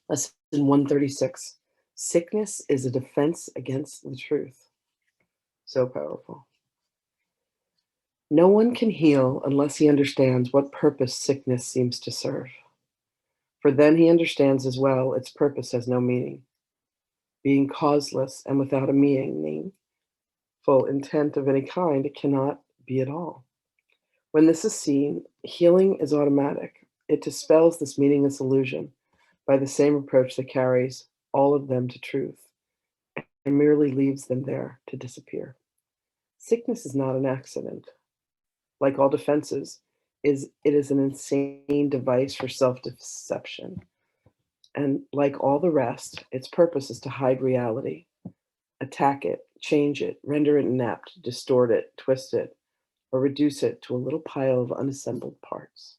Lesson 136. Sickness is a defense against the truth. So powerful. No one can heal unless he understands what purpose sickness seems to serve. For then he understands as well its purpose has no meaning. Being causeless and without a meaning, full intent of any kind, it cannot be at all. When this is seen, healing is automatic. It dispels this meaningless illusion by the same approach that carries all of them to truth and merely leaves them there to disappear. Sickness is not an accident. Like all defenses, it is an insane device for self-deception. And like all the rest, its purpose is to hide reality, attack it, change it, render it inept, distort it, twist it, or reduce it to a little pile of unassembled parts.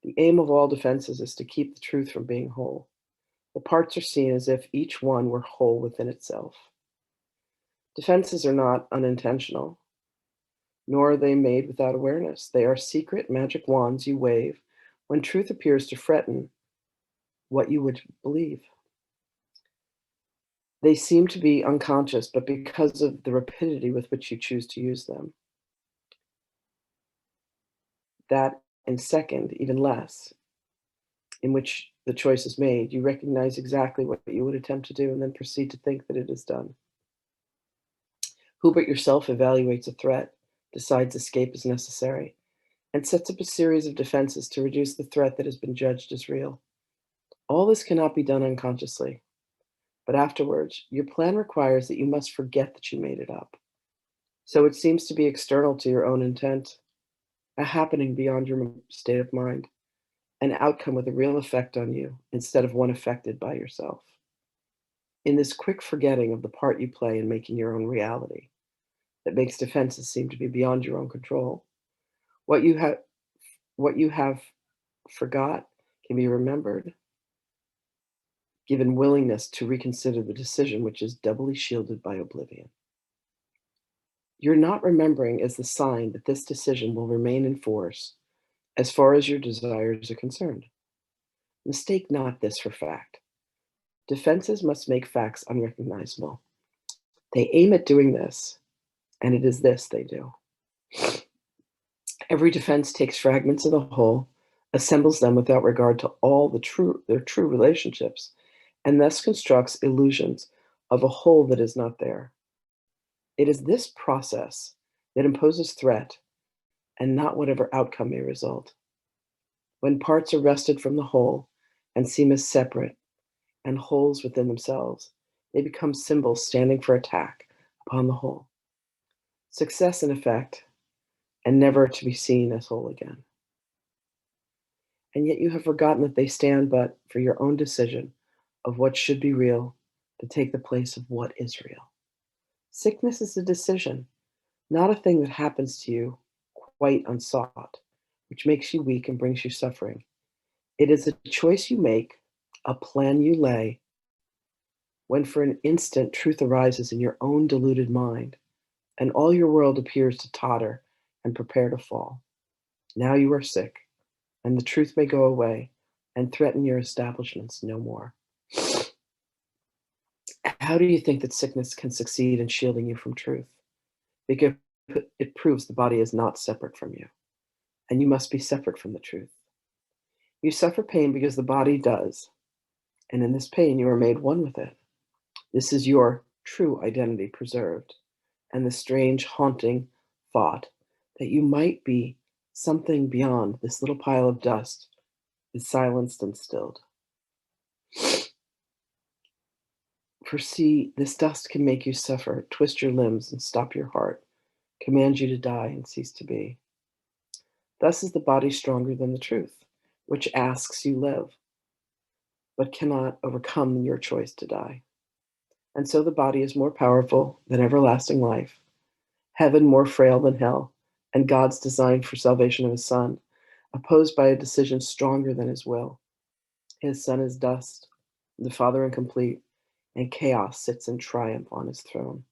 The aim of all defenses is to keep the truth from being whole. The parts are seen as if each one were whole within itself. Defenses are not unintentional, nor are they made without awareness. They are secret magic wands you wave when truth appears to threaten what you would believe. They seem to be unconscious, but because of the rapidity with which you choose to use them, that in second, even less, in which the choice is made, you recognize exactly what you would attempt to do and then proceed to think that it is done. Who but yourself evaluates a threat, decides escape is necessary, and sets up a series of defenses to reduce the threat that has been judged as real? All this cannot be done unconsciously, but afterwards, your plan requires that you must forget that you made it up. So it seems to be external to your own intent, a happening beyond your state of mind, an outcome with a real effect on you instead of one affected by yourself. In this quick forgetting of the part you play in making your own reality, that makes defenses seem to be beyond your own control, what you have forgot can be remembered, given willingness to reconsider the decision which is doubly shielded by oblivion. Your not remembering is the sign that this decision will remain in force as far as your desires are concerned. Mistake not this for fact. Defenses must make facts unrecognizable. They aim at doing this, and it is this they do. Every defense takes fragments of the whole, assembles them without regard to all their true relationships, and thus constructs illusions of a whole that is not there. It is this process that imposes threat and not whatever outcome may result. When parts are wrested from the whole and seem as separate and wholes within themselves, they become symbols standing for attack upon the whole. Success in effect, and never to be seen as whole again. And yet you have forgotten that they stand but for your own decision of what should be real to take the place of what is real. Sickness is a decision, not a thing that happens to you quite unsought, which makes you weak and brings you suffering. It is a choice you make, a plan you lay, when for an instant truth arises in your own deluded mind, and all your world appears to totter and prepare to fall. Now you are sick, and the truth may go away and threaten your establishments no more. How do you think that sickness can succeed in shielding you from truth? Because it proves the body is not separate from you, and you must be separate from the truth. You suffer pain because the body does, and in this pain you are made one with it. This is your true identity preserved, and the strange, haunting thought that you might be something beyond this little pile of dust is silenced and stilled. For see, this dust can make you suffer, twist your limbs and stop your heart, command you to die and cease to be. Thus is the body stronger than the truth, which asks you live, but cannot overcome your choice to die. And so the body is more powerful than everlasting life, heaven more frail than hell, and God's design for salvation of his Son, opposed by a decision stronger than his will. His Son is dust, the Father incomplete, and chaos sits in triumph on his throne.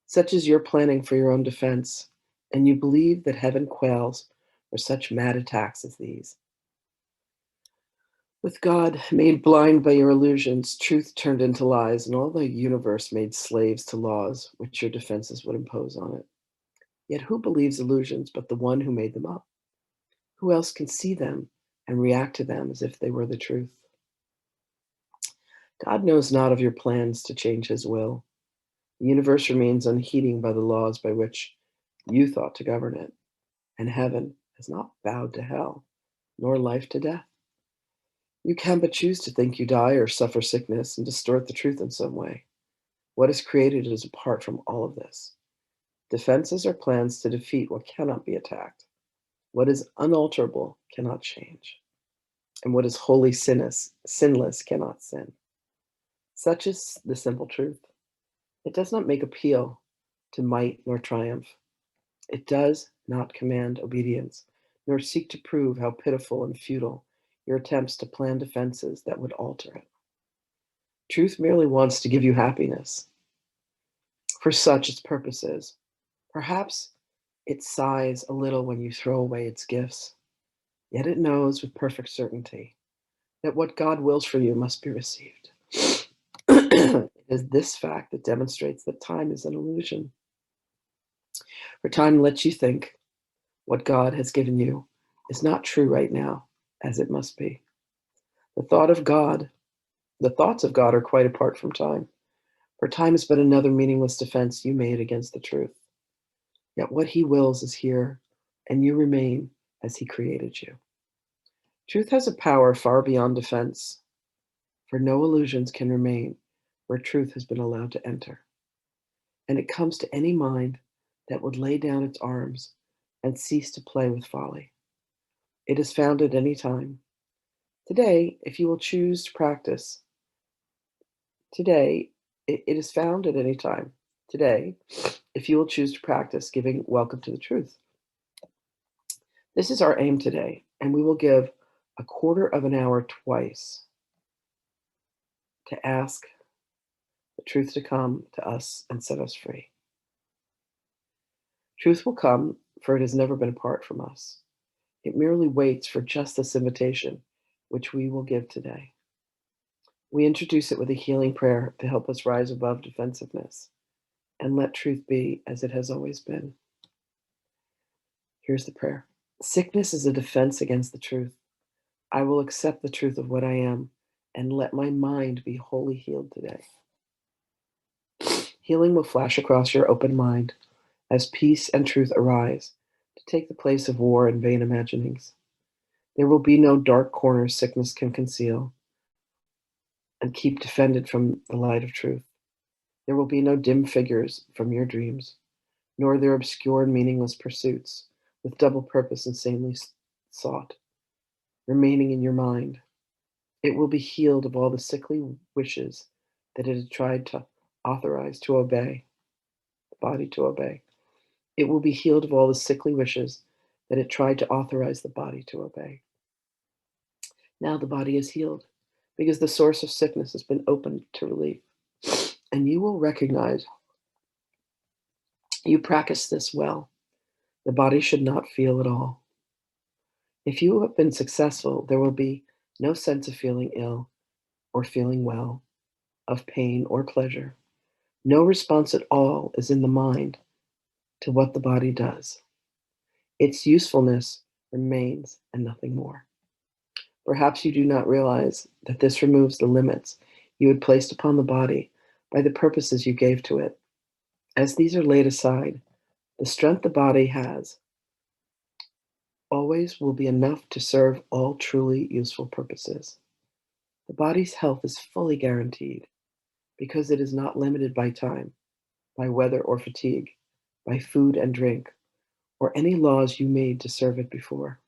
Such is your planning for your own defense, and you believe that heaven quails for such mad attacks as these. With God made blind by your illusions, truth turned into lies, and all the universe made slaves to laws which your defenses would impose on it. Yet who believes illusions but the one who made them up? Who else can see them and react to them as if they were the truth? God knows not of your plans to change his will. The universe remains unheeding by the laws by which you thought to govern it, and heaven has not bowed to hell, nor life to death. You can but choose to think you die or suffer sickness and distort the truth in some way. What is created is apart from all of this. Defenses are plans to defeat what cannot be attacked. What is unalterable cannot change, and what is wholly sinless cannot sin. Such is the simple truth. It does not make appeal to might nor triumph. It does not command obedience, nor seek to prove how pitiful and futile your attempts to plan defenses that would alter it. Truth merely wants to give you happiness, for such its purpose is. Perhaps it sighs a little when you throw away its gifts, yet it knows with perfect certainty that what God wills for you must be received. It is this fact that demonstrates that time is an illusion. For time lets you think what God has given you is not true right now, as it must be. The thoughts of God are quite apart from time, for time is but another meaningless defense you made against the truth. Yet what he wills is here, and you remain as he created you. Truth has a power far beyond defense, for no illusions can remain where truth has been allowed to enter. And it comes to any mind that would lay down its arms and cease to play with folly. It is found at any time. Today, if you will choose to practice, today, it is found at any time. Today, if you will choose to practice giving welcome to the truth. This is our aim today, and we will give a quarter of an hour twice to ask the truth to come to us and set us free. Truth will come, for it has never been apart from us. It merely waits for just this invitation, which we will give today. We introduce it with a healing prayer to help us rise above defensiveness and let truth be as it has always been. Here's the prayer. Sickness is a defense against the truth. I will accept the truth of what I am and let my mind be wholly healed today. Healing will flash across your open mind as peace and truth arise to take the place of war and vain imaginings. There will be no dark corners sickness can conceal and keep defended from the light of truth. There will be no dim figures from your dreams, nor their obscure and meaningless pursuits with double purpose insanely sought, remaining in your mind. It will be healed of all the sickly wishes that it had tried to authorize to obey, the body to obey. It will be healed of all the sickly wishes that it tried to authorize the body to obey. Now the body is healed because the source of sickness has been opened to relief. And you will recognize you practice this well. The body should not feel at all. If you have been successful, there will be no sense of feeling ill or feeling well, of pain or pleasure. No response at all is in the mind to what the body does. Its usefulness remains and nothing more. Perhaps you do not realize that this removes the limits you had placed upon the body by the purposes you gave to it. As these are laid aside, the strength the body has always will be enough to serve all truly useful purposes. The body's health is fully guaranteed because it is not limited by time, by weather or fatigue, by food and drink, or any laws you made to serve it before.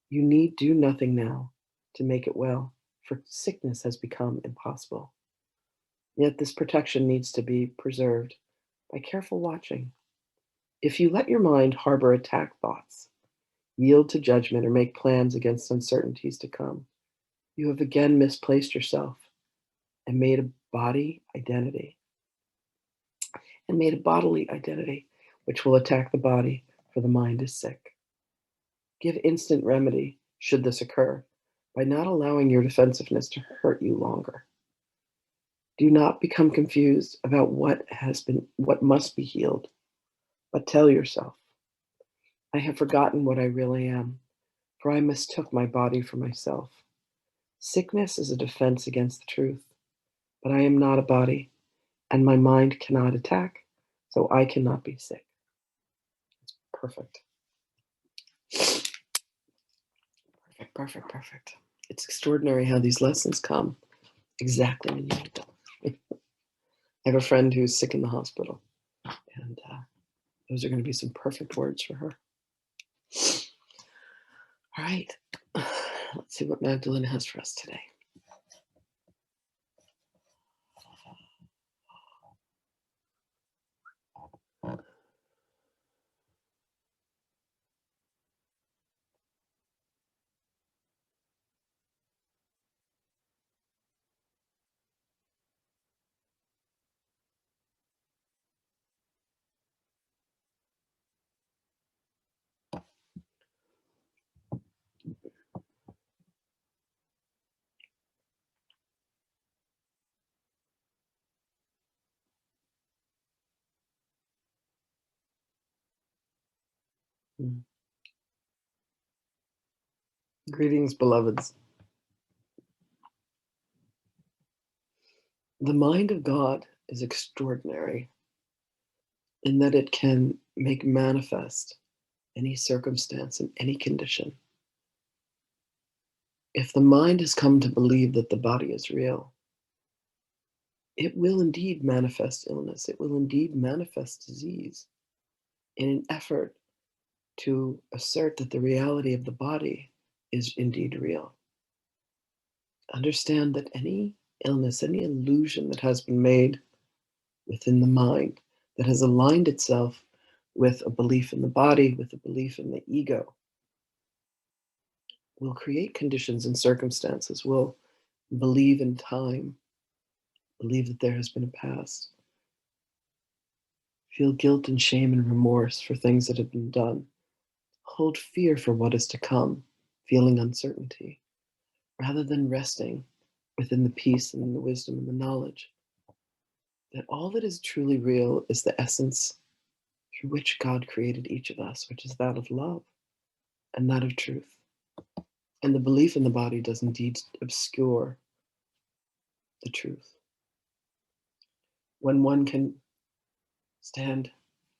You need do nothing now to make it well, for sickness has become impossible. Yet this protection needs to be preserved by careful watching. If you let your mind harbor attack thoughts, yield to judgment, or make plans against uncertainties to come, you have again misplaced yourself and made a bodily identity, which will attack the body, for the mind is sick. Give instant remedy should this occur by not allowing your defensiveness to hurt you longer. Do not become confused about what must be healed, but tell yourself, I have forgotten what I really am, for I mistook my body for myself. Sickness is a defense against the truth, but I am not a body, and my mind cannot attack, so I cannot be sick. Perfect. Perfect, perfect, perfect. It's extraordinary how these lessons come exactly when you need them. I have a friend who's sick in the hospital, and those are going to be some perfect words for her. All right. Let's see what Magdalene has for us today. Mm. Greetings, beloveds. The mind of God is extraordinary in that it can make manifest any circumstance and any condition. If the mind has come to believe that the body is real, it will indeed manifest illness. It will indeed manifest disease in an effort to assert that the reality of the body is indeed real. Understand that any illness, any illusion that has been made within the mind, that has aligned itself with a belief in the body, with a belief in the ego, will create conditions and circumstances, will believe in time, believe that there has been a past, feel guilt and shame and remorse for things that have been done, hold fear for what is to come, feeling uncertainty, rather than resting within the peace and the wisdom and the knowledge that all that is truly real is the essence through which God created each of us, which is that of love and that of truth. And the belief in the body does indeed obscure the truth. When one can stand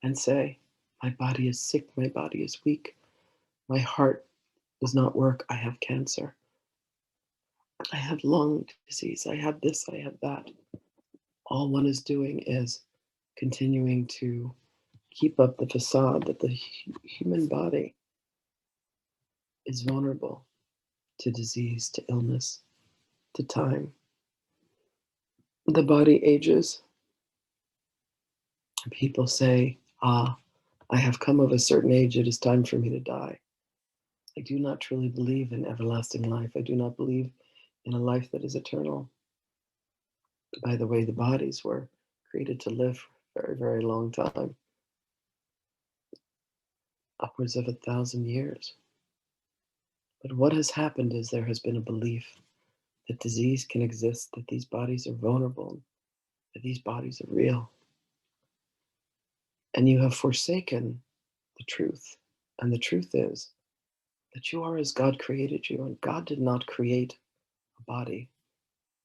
and say, my body is sick, my body is weak, my heart does not work, I have cancer, I have lung disease, I have this, I have that. All one is doing is continuing to keep up the facade that the human body is vulnerable to disease, to illness, to time. The body ages. People say, I have come of a certain age, it is time for me to die. I do not truly believe in everlasting life. I do not believe in a life that is eternal. By the way, the bodies were created to live for a very, very long time, upwards of 1,000 years. But what has happened is there has been a belief that disease can exist, that these bodies are vulnerable, that these bodies are real. And you have forsaken the truth. And the truth is that you are as God created you. And God did not create a body,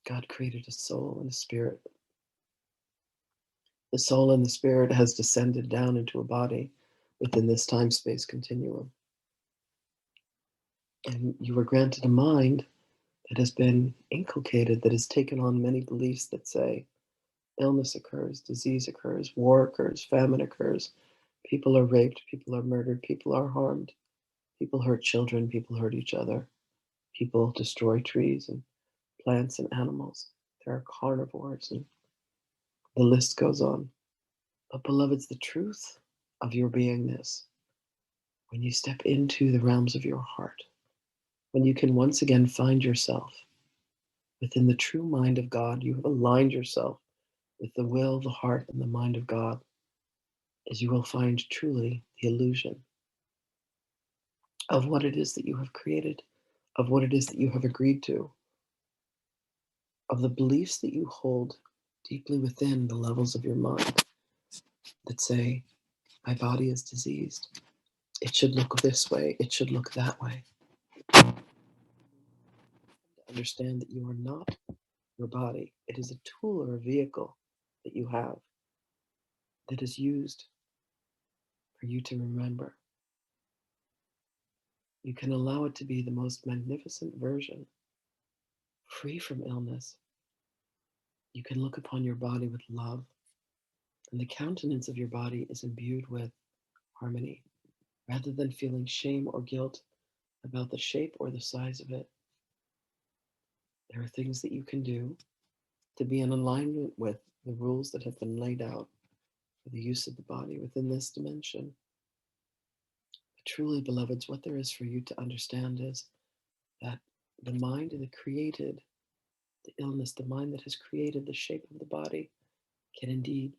God created a soul and a spirit. The soul and the spirit has descended down into a body within this time space continuum. And you were granted a mind that has been inculcated, that has taken on many beliefs that say illness occurs, disease occurs, war occurs, famine occurs, people are raped, people are murdered, people are harmed, people hurt children, people hurt each other, people destroy trees and plants and animals. There are carnivores, and the list goes on. But, beloveds, the truth of your beingness, when you step into the realms of your heart, when you can once again find yourself within the true mind of God, you have aligned yourself with the will, the heart, and the mind of God, as you will find truly the illusion of what it is that you have created of what it is that you have agreed to, of the beliefs that you hold deeply within the levels of your mind that say, my body is diseased. It should look this way. It should look that way. Understand that you are not your body. It is a tool or a vehicle that you have that is used for you to remember. You can allow it to be the most magnificent version, free from illness. You can look upon your body with love, and the countenance of your body is imbued with harmony. Rather than feeling shame or guilt about the shape or the size of it, there are things that you can do to be in alignment with the rules that have been laid out for the use of the body within this dimension. But truly, beloveds, what there is for you to understand is that the mind that created the illness, the mind that has created the shape of the body, can indeed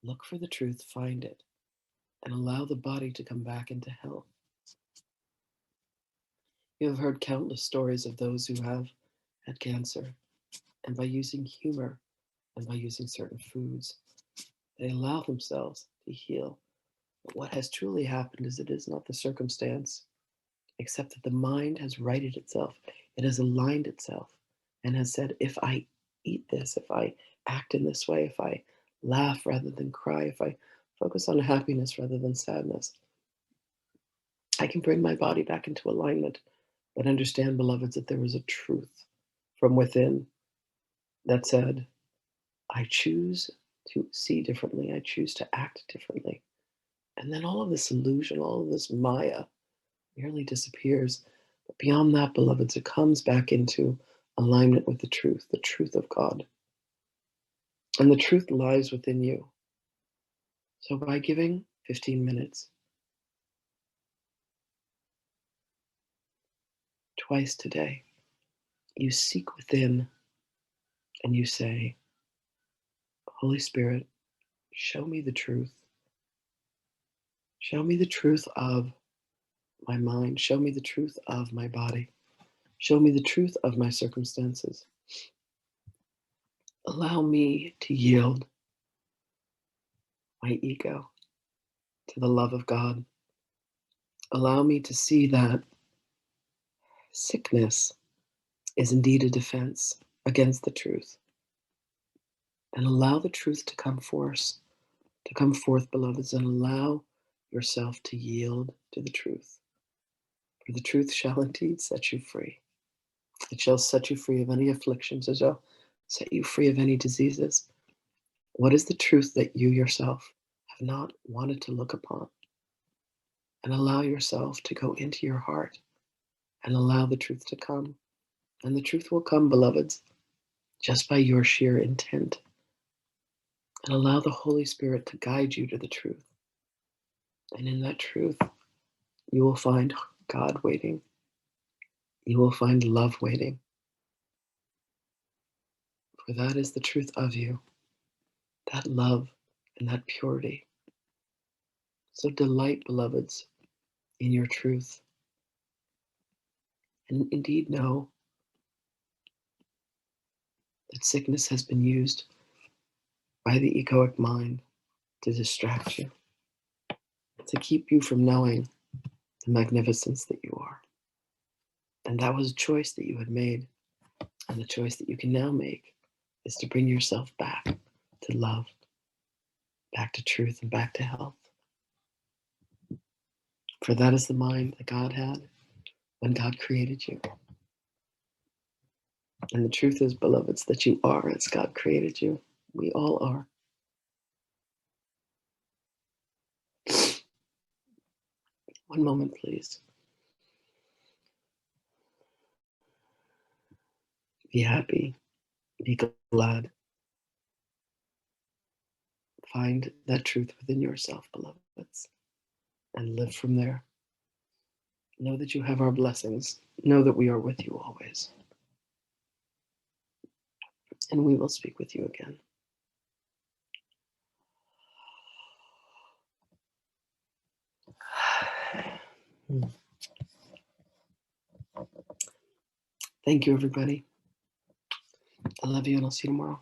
look for the truth, find it, and allow the body to come back into health. You have heard countless stories of those who have had cancer, and by using humor and by using certain foods, they allow themselves to heal. But what has truly happened is it is not the circumstance, except that the mind has righted itself. It has aligned itself and has said, if I eat this, if I act in this way, if I laugh rather than cry, if I focus on happiness rather than sadness, I can bring my body back into alignment. But understand, beloveds, that there was a truth from within that said, I choose to see differently. I choose to act differently. And then all of this illusion, all of this Maya merely disappears. But beyond that, beloveds, it comes back into alignment with the truth of God. And the truth lies within you. So by giving 15 minutes twice today, you seek within and you say, Holy Spirit, show me the truth. Show me the truth of my mind. Show me the truth of my body. Show me the truth of my circumstances. Allow me to yield my ego to the love of God. Allow me to see that sickness is indeed a defense against the truth. And allow the truth to come forth, beloveds, and allow yourself to yield to the truth. For the truth shall indeed set you free. It shall set you free of any afflictions. It shall set you free of any diseases. What is the truth that you yourself have not wanted to look upon? And allow yourself to go into your heart and allow the truth to come. And the truth will come, beloveds, just by your sheer intent. And allow the Holy Spirit to guide you to the truth. And in that truth, you will find God waiting. You will find love waiting. For that is the truth of you, that love and that purity. So delight, beloveds, in your truth. And indeed know that sickness has been used by the egoic mind to distract you, to keep you from knowing the magnificence that you are. And that was a choice that you had made. And the choice that you can now make is to bring yourself back to love, back to truth, and back to health. For that is the mind that God had when God created you. And the truth is, beloveds, that you are as God created you. We all are. One moment, please. Be happy. Be glad. Find that truth within yourself, beloveds, and live from there. Know that you have our blessings. Know that we are with you always. And we will speak with you again. Thank you, everybody. I love you, and I'll see you tomorrow.